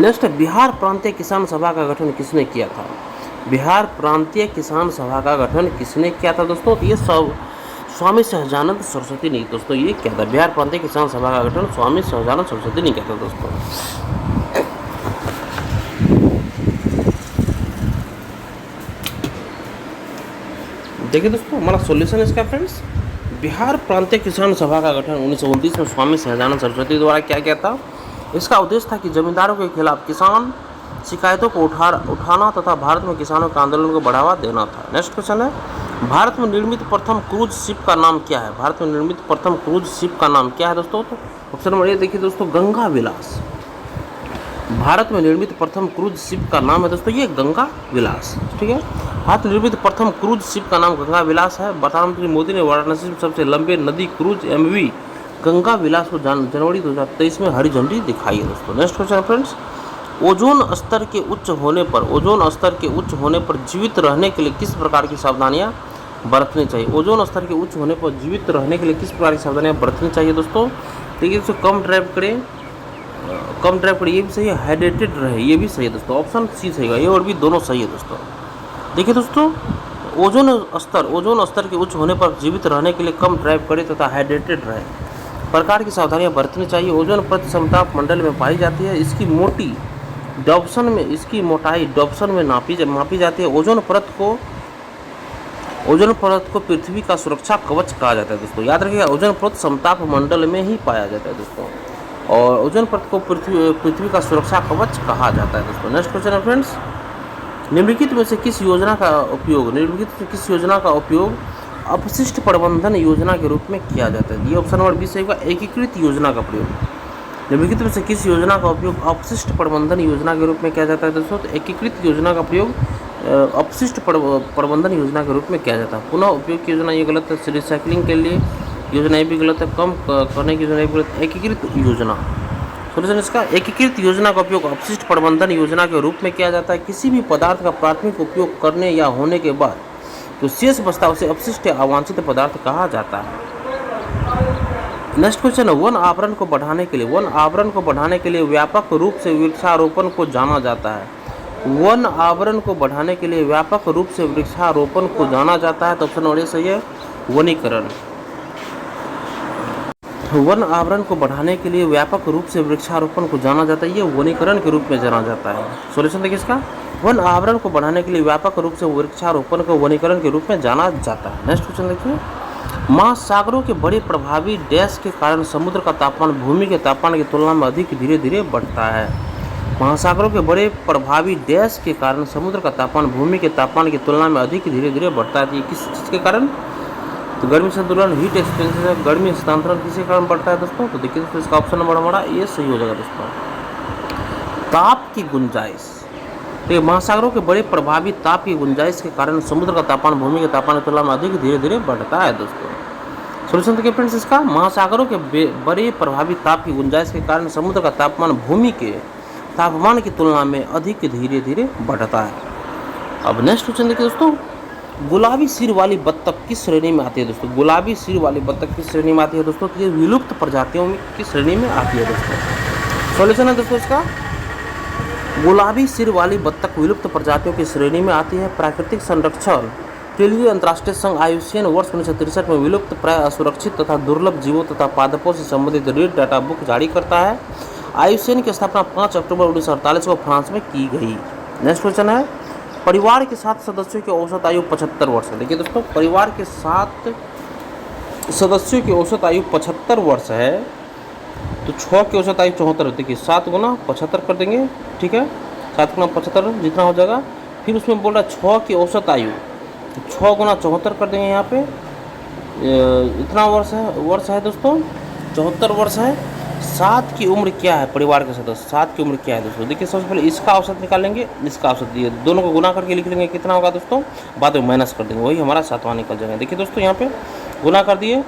नेक्स्ट, बिहार प्रांतीय किसान सभा का गठन किसने किया था? बिहार प्रांतीय किसान सभा का गठन किसने किया था दोस्तों? तो ये सब स्वामी सहजानंद सरस्वती ने दोस्तों ये क्या था? बिहार प्रांतीय किसान सभा का गठन स्वामी सहजानंद सरस्वती ने किया था दोस्तों। देखिए दोस्तों, हमारा सॉल्यूशन इसका फ्रेंड्स, बिहार प्रांतीय किसान सभा का गठन 1929 में स्वामी सहजानंद सरस्वती द्वारा किया गया था। इसका उद्देश्य था कि जमींदारों के खिलाफ किसान शिकायतों को उठाना तथा भारत में किसानों के आंदोलन को बढ़ावा देना था। नेक्स्ट क्वेश्चन है, भारत में निर्मित प्रथम क्रूज शिप का नाम क्या है? भारत में निर्मित प्रथम क्रूज शिप का नाम क्या है दोस्तों? तो ऑप्शन नंबर ए देखिए दोस्तों, गंगा विलास। भारत में निर्मित प्रथम क्रूज शिप का नाम है दोस्तों ये गंगा विलास। ठीक है, भारत में निर्मित प्रथम क्रूज शिप का नाम गंगा विलास है। प्रधानमंत्री मोदी ने वाराणसी में सबसे लंबे नदी क्रूज एमवी गंगा विलास को जनवरी 2023 में हरी झंडी दिखाई है दोस्तों। नेक्स्ट क्वेश्चन फ्रेंड्स, ओजोन स्तर के उच्च होने पर जीवित रहने के लिए किस प्रकार की सावधानियां बरतनी चाहिए? ओजोन स्तर के उच्च होने पर जीवित रहने के लिए किस प्रकार की सावधानियां बरतनी चाहिए दोस्तों? देखिए दोस्तों, कम ड्राइव करें, ये भी सही है। हाइड्रेटेड रहे, ये भी सही है दोस्तों। ऑप्शन सी सही है, ये और भी दोनों सही है दोस्तों। देखिए दोस्तों, ओजोन स्तर के उच्च होने पर जीवित रहने के लिए कम ड्राइव करें तथा हाइड्रेटेड रहे प्रकार की सावधानियां बरतनी चाहिए। ओजोन परत समताप मंडल में पाई जाती है। इसकी मोटाई डॉप्सन में मापी जाती है। ओजोन परत को पृथ्वी का सुरक्षा कवच कहा जाता है दोस्तों। याद रखिएगा, ओजोन परत समताप मंडल में ही पाया जाता है दोस्तों, और ओजोन परत को पृथ्वी का सुरक्षा कवच कहा जाता है दोस्तों। नेक्स्ट क्वेश्चन है फ्रेंड्स, निम्नलिखित में से किस योजना का उपयोग अपशिष्ट प्रबंधन योजना के रूप में किया जाता है? ये ऑप्शन नंबर बी सही होगा, एकीकृत योजना का प्रयोग। निम्नलिखित में से किस योजना का उपयोग अपशिष्ट प्रबंधन योजना के रूप में किया जाता है दोस्तों? तो एकीकृत योजना का प्रयोग अपशिष्ट प्रबंधन योजना के रूप में किया जाता है। पुनः उपयोग की योजना ये गलत है। रिसाइकलिंग के लिए योजना ये भी गलत है। कम करने की योजना ये भी गलत है। एकीकृत योजना, सोल्यूशन इसका, एकीकृत योजना का उपयोग अपशिष्ट प्रबंधन योजना के रूप में किया जाता है। किसी भी पदार्थ का प्राथमिक उपयोग करने या होने के बाद तो शेष बचता उसे अपशिष्ट या अवांछित पदार्थ कहा जाता है। नेक्स्ट क्वेश्चन है, वन आवरण को बढ़ाने के लिए, वन आवरण को बढ़ाने के लिए व्यापक रूप से वृक्षारोपण को जाना जाता है। वन आवरण को बढ़ाने के लिए व्यापक रूप से वृक्षारोपण को जाना जाता है, तो ऑप्शन नंबर ए सही है, वनीकरण। वन आवरण को बढ़ाने के लिए व्यापक रूप से वृक्षारोपण को जाना जाता है, ये वनीकरण के रूप में जाना जाता है। सॉल्यूशन देखिए इसका, वन आवरण को बढ़ाने के लिए व्यापक रूप से वृक्षारोपण को वनीकरण के रूप में जाना जाता है। नेक्स्ट क्वेश्चन देखिए, महासागरों के बड़े प्रभावी डैश के कारण समुद्र का तापमान भूमि के तापमान की तुलना में अधिक धीरे धीरे बढ़ता है। महासागरों के बड़े प्रभावी डैश के कारण समुद्र का तापमान भूमि के तापमान की तुलना में अधिक धीरे धीरे बढ़ता है। ये किस चीज़ के कारण? तो गर्मी संतुलन, हीट एक्सपेंशन, गर्मी हस्तांतरण किसके कारण बढ़ता है दोस्तों? तो देखिए दोस्तों इसका ऑप्शन नंबर हमारा ये सही हो जाएगा दोस्तों, ताप की गुंजाइश। तो महासागरों के बड़े प्रभावी ताप की गुंजाइश के कारण समुद्र का तापमान भूमि के तापमान की तुलना में अधिक धीरे धीरे बढ़ता है दोस्तों। सॉल्यूशन देखिए फ्रेंड्स इसका, महासागरों के बड़े प्रभावी ताप की गुंजाइश के कारण समुद्र का तापमान भूमि के तापमान की तुलना में अधिक धीरे धीरे बढ़ता है। अब नेक्स्ट क्वेश्चन देखिए दोस्तों, गुलाबी सिर वाली बत्तख किस श्रेणी में आती है दोस्तों? गुलाबी सिर वाली बत्तख किस श्रेणी में आती है दोस्तों? तो ये विलुप्त प्रजातियों की श्रेणी में आती है दोस्तों। सॉल्यूशन है दोस्तों इसका, गुलाबी सिर वाली बत्तख विलुप्त प्रजातियों की श्रेणी में आती है। प्राकृतिक संरक्षण के लिए अंतर्राष्ट्रीय संघ IUCN वर्ष 1963 में विलुप्त, प्राय असुरक्षित तथा दुर्लभ जीवों तथा पादपों से संबंधित रेड डाटा बुक जारी करता है। IUCN की स्थापना 5 अक्टूबर 1948 को फ्रांस में की गई। नेक्स्ट क्वेश्चन है, परिवार के 7 सदस्यों की औसत आयु 75 वर्ष है। देखिए दोस्तों, परिवार के 7 सदस्यों की औसत आयु 75 वर्ष है, तो 6 की औसत आयु 74 है। देखिए 7 गुना 75 कर देंगे, ठीक है, 7 गुना 75 जितना हो जाएगा। फिर उसमें बोल रहा है 6 की औसत आयु, तो 6 गुना 74 कर देंगे, यहाँ पे इतना वर्ष है दोस्तों, 74 वर्ष है। 7 की उम्र क्या है परिवार के सदस्य? 7 की उम्र क्या है दोस्तों? देखिए सबसे पहले इसका औसत निकालेंगे, इसका औसत दिए, दोनों को गुना करके लिख लेंगे, कितना होगा दोस्तों, बाद में माइनस कर देंगे, वही हमारा 7वां निकल जाएगा। देखिए दोस्तों यहाँ पे गुना कर दिए,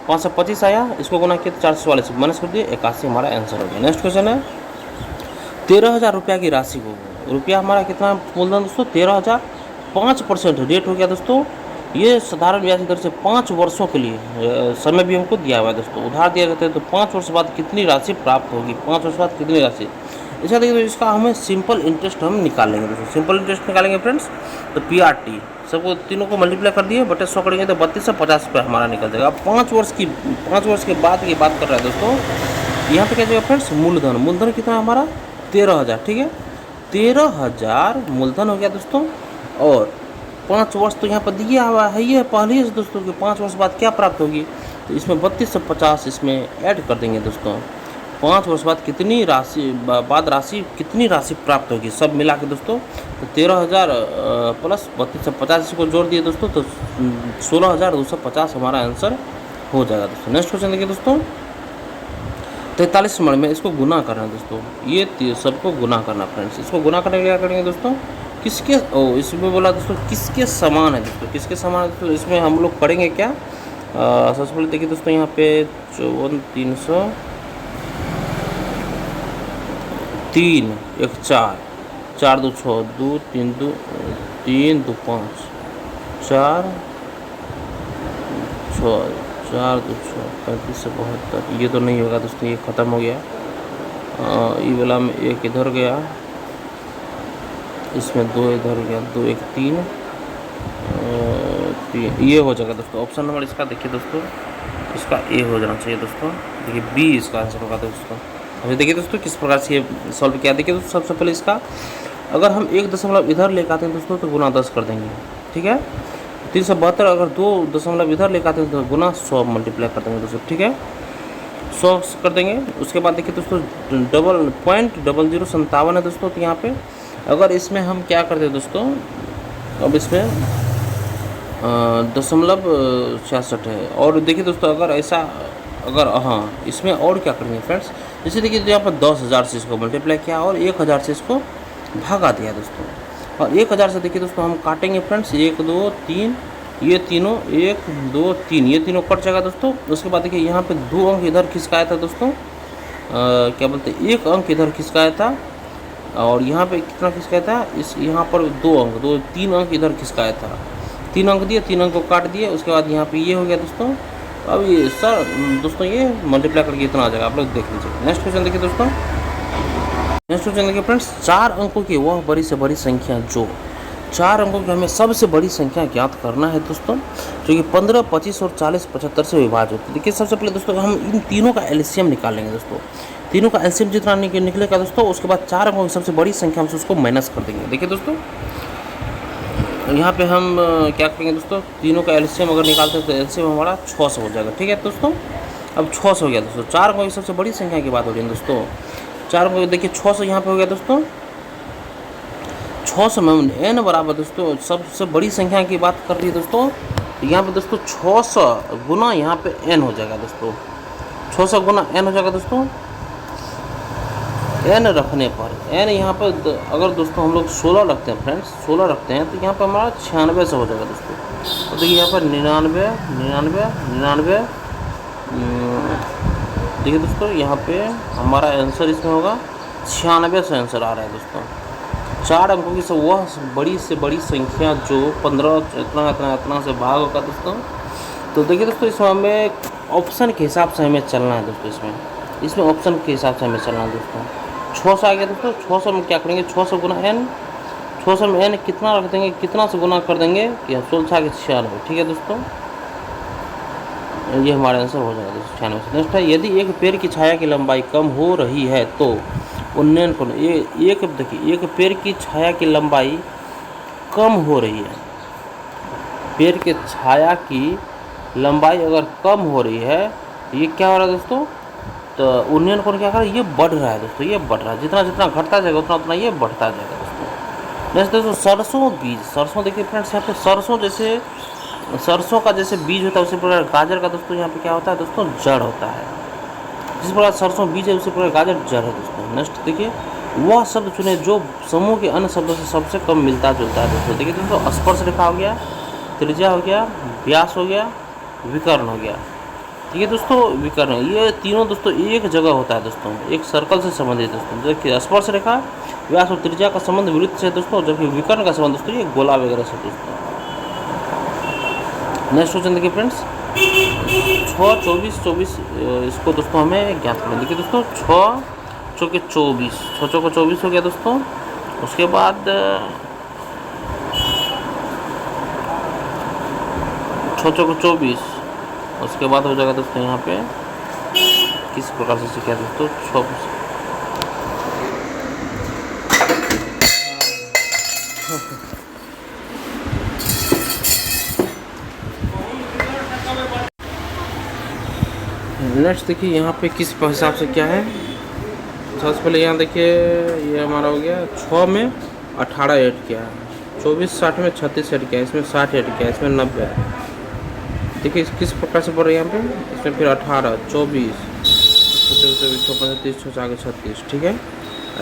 525 आया, इसको गुना किया तो 444 माइनस कर दिए, 81 हमारा आंसर हो गया। नेक्स्ट क्वेश्चन है, 13,000 रुपया की राशि को, रुपया हमारा कितना मूलधन दोस्तों? 13,000, 5% रेट हो गया दोस्तों। ये साधारण ब्याज दर से 5 वर्षों के लिए समय भी हमको दिया हुआ है दोस्तों, उधार दिया जाता है। तो 5 वर्ष बाद कितनी राशि प्राप्त होगी? 5 वर्ष बाद कितनी राशि? ऐसा देखिए, तो इसका हमें सिंपल इंटरेस्ट हम निकालेंगे दोस्तों। सिंपल इंटरेस्ट निकालेंगे फ्रेंड्स, तो PRT सबको तीनों को मल्टीप्लाई कर दिए, बटे 100 करेंगे तो 3250 रुपये हमारा निकल जाएगा। 5 वर्ष के बाद की बात कर रहा है दोस्तों। यहाँ पे क्या जाएगा फ्रेंड्स? मूलधन कितना है हमारा? 13,000, ठीक है, 13,000 मूलधन हो गया दोस्तों। और 5 वर्ष तो यहाँ पर दिया हुआ है, ये पहले से दोस्तों कि 5 वर्ष बाद क्या प्राप्त होगी, तो इसमें 3250 इसमें ऐड कर देंगे दोस्तों। 5 वर्ष बाद कितनी राशि कितनी राशि प्राप्त होगी सब मिला के दोस्तों, तो 13,000 प्लस 3250 इसको जोड़ दिए दोस्तों, तो 16,250 हमारा आंसर हो जाएगा दोस्तों। नेक्स्ट क्वेश्चन देखिए दोस्तों, 43 नंबर में इसको गुना करना है दोस्तों, ये सबको गुना करना फ्रेंड्स। इसको गुना करने के लिए क्या करेंगे दोस्तों? किसके इसमें बोला दोस्तों किसके समान है दोस्तों, किसके समान है दोस्तों? इसमें हम लोग करेंगे क्या? सबसे पहले देखिए दोस्तों यहाँ पे 54 300 3 1 4 4 2 6 2 3 2 3 2 5 4 6 4 2 6 35 से 72, ये तो नहीं होगा दोस्तों, ये ख़त्म हो गया। ये वाला में 1 इधर गया, इसमें 2 इधर गया, 2 1 3 3, ये हो जाएगा दोस्तों। ऑप्शन नंबर इसका देखिए दोस्तों, इसका ए हो जाना चाहिए दोस्तों। देखिए बी इसका आंसर होगा दोस्तों। अभी देखिए दोस्तों किस प्रकार से ये सॉल्व किया। देखिए दोस्तों सबसे पहले इसका अगर हम 1 दशमलव इधर लेकर आते हैं दोस्तों तो गुना 10 कर देंगे, ठीक है। 372 अगर 2 दशमलव इधर लेकर आते हैं तो गुना 100 मल्टीप्लाई कर देंगे दोस्तों, ठीक है, 100 कर देंगे। उसके बाद देखिए दोस्तों 0.0057 है दोस्तों। तो यहाँ पे अगर इसमें हम क्या करते हैं दोस्तों, अब इसमें 0.66 है। और देखिए दोस्तों अगर ऐसा हाँ इसमें और क्या करेंगे फ्रेंड्स, जैसे देखिए तो यहाँ पर 10,000 से इसको मल्टीप्लाई किया और 1,000 से इसको भागा दिया दोस्तों। और 1,000 से देखिए दोस्तों हम काटेंगे फ्रेंड्स, 1 2 3, ये तीनों 1 2 3 ये तीनों कट जाएगा दोस्तों। उसके बाद देखिए यहाँ पे 2 अंक इधर खिसकाया था दोस्तों, क्या बोलते हैं 1 अंक इधर खिसकाया था, और यहाँ पे कितना खिसकाया था, इस यहाँ पर 3 अंक इधर खिसकाया था। 3 अंक दिए, 3 अंक को काट दिए। उसके बाद यहाँ पे ये हो गया दोस्तों, अब ये सर दोस्तों ये मल्टीप्लाई करके इतना आ जाएगा, आप लोग देख लीजिए। नेक्स्ट क्वेश्चन देखिए दोस्तों, नेक्स्ट क्वेश्चन देखिए फ्रेंड्स, 4 अंकों की वह बड़ी से बड़ी संख्या जो 4 अंकों की हमें सबसे बड़ी संख्या ज्ञात करना है दोस्तों, जो कि 15, 25 और 40, 75 से विभाज्य होती है। देखिए सबसे पहले दोस्तों हम इन तीनों का एलसीएम निकालेंगे दोस्तों। तीनों का एलसीएम जितना निकलेगा दोस्तों, उसके बाद 4 अंकों की सबसे बड़ी संख्या हम उसको माइनस कर देंगे। देखिए दोस्तों यहाँ पे हम क्या करेंगे दोस्तों, तीनों का एलसीएम अगर निकालते हैं तो एलसीएम हमारा 600 हो जाएगा। ठीक है दोस्तों, अब 600 हो गया दोस्तों। 4 अंकों की सबसे बड़ी संख्या की बात हो रही है दोस्तों। 4 अंकों देखिए 600 यहाँ पे हो गया दोस्तों। 600 में n बराबर दोस्तों सबसे बड़ी संख्या की बात कर रही है दोस्तों, यहाँ पे दोस्तों 600 गुना यहाँ पे n हो जाएगा दोस्तों। 600 गुना n हो जाएगा दोस्तों। n रखने पर n यहाँ पर अगर दोस्तों हम लोग 16 रखते हैं फ्रेंड्स, 16 रखते हैं तो यहाँ पर हमारा 96 से हो जाएगा दोस्तों। तो देखिए यहाँ पर 99 99 99 देखिए दोस्तों यहाँ पे हमारा आंसर इसमें होगा 96 से आंसर आ रहा है दोस्तों। 4 अंकों की सब वह बड़ी से बड़ी संख्या जो 15 इतना इतना इतना से भाग होगा दोस्तों। तो देखिए दोस्तों इसमें हमें ऑप्शन के हिसाब से हमें चलना है दोस्तों। इसमें ऑप्शन के हिसाब से हमें चलना है दोस्तों। 600 आ गया दोस्तों। 600 में क्या करेंगे, 600 गुना n, 600 में n कितना रख देंगे, कितना से गुना कर देंगे कि 16 के 96। ठीक है दोस्तों, ये हमारा आंसर हो जाएगा दोस्तों 96। नेक्स्ट है, यदि एक पेड़ की छाया की लंबाई कम हो रही है तो उन्नयन कौन, ये एक देखिए एक पेड़ की छाया की लंबाई कम हो रही है, पेड़ के छाया की लंबाई अगर कम हो रही है तो ये क्या हो रहा है दोस्तों, तो उन्नयन कोण क्या कर रहा है, ये बढ़ रहा है दोस्तों। ये बढ़ रहा है, जितना जितना घटता जाएगा उतना उतना ये बढ़ता जाएगा दोस्तों। नेक्स्ट दोस्तों सरसों बीज, सरसों देखिए फ्रेंड्स यहाँ पे सरसों जैसे सरसों का जैसे बीज होता है उसी प्रकार गाजर का दोस्तों यहाँ पे क्या होता है दोस्तों, जड़ होता है। जिस प्रकार सरसों बीज है उसी प्रकार गाजर जड़ है दोस्तों। नेक्स्ट देखिए वह शब्द चुने जो समूह के अन्य शब्दों से सबसे कम मिलता जुलता है दोस्तों। देखिए दोस्तों स्पर्श रेखा हो गया, त्रिज्या हो गया, व्यास हो गया, विकर्ण हो गया। ठीक है दोस्तों, विकर्ण, ये तीनों दोस्तों एक जगह होता है दोस्तों, एक सर्कल से संबंधित दोस्तों। देखिए स्पर्श रेखा, व्यास और त्रिज्या का संबंध वृत्त से दोस्तों, जबकि विकर्ण का संबंध दोस्तों ये गोला वगैरह से दोस्तों। नेक्स्ट क्वेश्चन देखिए फ्रेंड्स 6, 24, 24 इसको दोस्तों हमें ज्ञात करना। देखिए दोस्तों 6 चौके 24, 6 चौके 24 हो गया दोस्तों। उसके बाद 6 चौके 24, उसके बाद हो जाएगा दोस्तों यहाँ पे किस प्रकार से सीखा दोस्तों 6 नेक्स्ट देखिए यहाँ पे किस हिसाब से क्या है। सबसे पहले यहाँ देखिए ये हमारा हो गया 6 में 18 ऐड किया है, 24 60 में 36 ऐड किया है, इसमें 60 ऐड किया है, इसमें 90 है। देखिए किस प्रकार से बढ़ रहा है यहाँ पे, इसमें फिर 18, 24, 24, 35, 6 आगे 36। ठीक है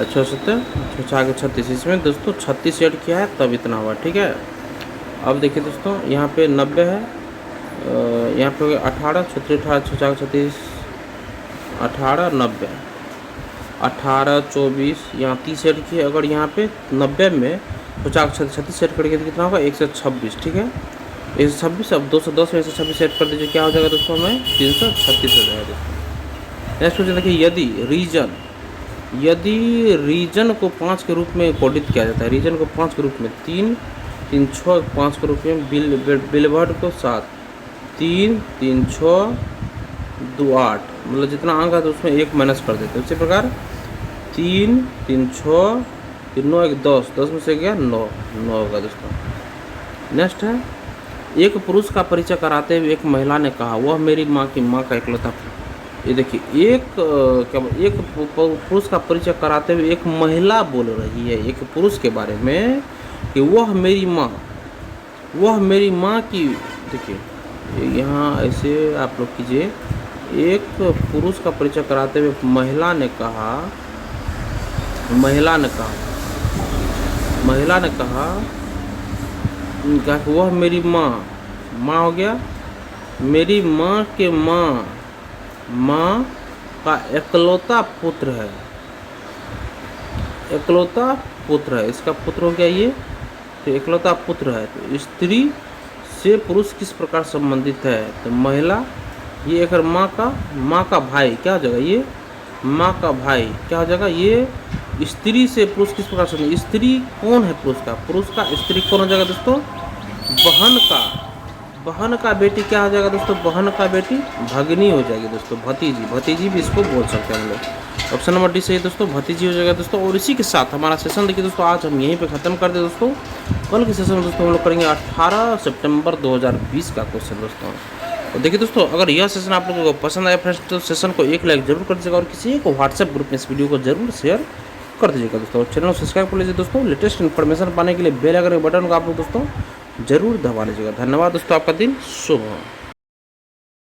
6 7 6 आगे 36, इसमें दोस्तों 36 ऐड किया है तब इतना हुआ। ठीक है अब देखिए दोस्तों यहाँ पे 90 है, यहाँ पे हो गया 18, 18, 6 36, 18, 90, 18, 24, यहाँ 30 ऐड किए। अगर यहाँ पे 90 में 36 ऐड करके तो कितना होगा 126। ठीक है 126, अब 210 में 126 ऐड कर दीजिए, क्या हो जाएगा दोस्तों हमें 336 हो जाएगा दोस्तों। नेक्स्ट क्वेश्चन देखिए यदि रीजन को 5 के रूप में कोडित किया जाता है, रीजन को 5 के रूप में 3, 3, 6, 5 के रूप में, बिलवर्ड को 7, 3, 3, 6, 2, 8, मतलब जितना अंक है तो उसमें 1 माइनस कर देते हैं। उसी प्रकार 3, 3, 6, 3, 9, 1, 10, 10 में से गया 9 होगा दोस्तों। नेक्स्ट है एक पुरुष का परिचय कराते हुए एक महिला ने कहा वह मेरी माँ की माँ का इकलौता। ये देखिए एक पुरुष का परिचय कराते हुए एक महिला बोल रही है एक पुरुष के बारे में कि वह मेरी माँ की। देखिए यहाँ ऐसे आप लोग कीजिए, एक पुरुष का परिचय कराते हुए महिला ने कहा कि वह मेरी माँ हो गया, मेरी माँ के माँ का इकलौता पुत्र है, इकलौता पुत्र है, इसका पुत्र हो गया ये, तो इकलौता पुत्र है। तो स्त्री से पुरुष किस प्रकार संबंधित है, तो महिला ये अगर माँ का भाई क्या हो जाएगा, ये माँ का भाई क्या हो जाएगा, ये स्त्री से पुरुष किस प्रकार से, स्त्री कौन है पुरुष का स्त्री कौन हो जाएगा दोस्तों, बहन का बेटी क्या हो जाएगा दोस्तों, बहन का बेटी भगनी हो जाएगी दोस्तों, भतीजी भी इसको बोल सकते हैं हम लोग। ऑप्शन नंबर डी सही है दोस्तों, भतीजी हो जाएगा दोस्तों। और इसी के साथ हमारा सेशन देखिए दोस्तों आज हम यहीं पे ख़त्म कर दे दोस्तों। कल के सेशन में दोस्तों हम लोग करेंगे 18 सितंबर 2020 का क्वेश्चन दोस्तों। और देखिए दोस्तों अगर यह सेशन आप लोगों को पसंद आया फ्रेंड्स तो सेशन को एक लाइक जरूर कर दीजिएगा और किसी को व्हाट्सएप ग्रुप में इस वीडियो को जरूर शेयर कर दीजिएगा दोस्तों। और चैनल को सब्सक्राइब कर लीजिए दोस्तों। लेटेस्ट इन्फॉर्मेशन पाने के लिए बेल आइकन के बटन को आप लोग दोस्तों जरूर दबा लीजिएगा। धन्यवाद दोस्तों, आपका दिन शुभ हो।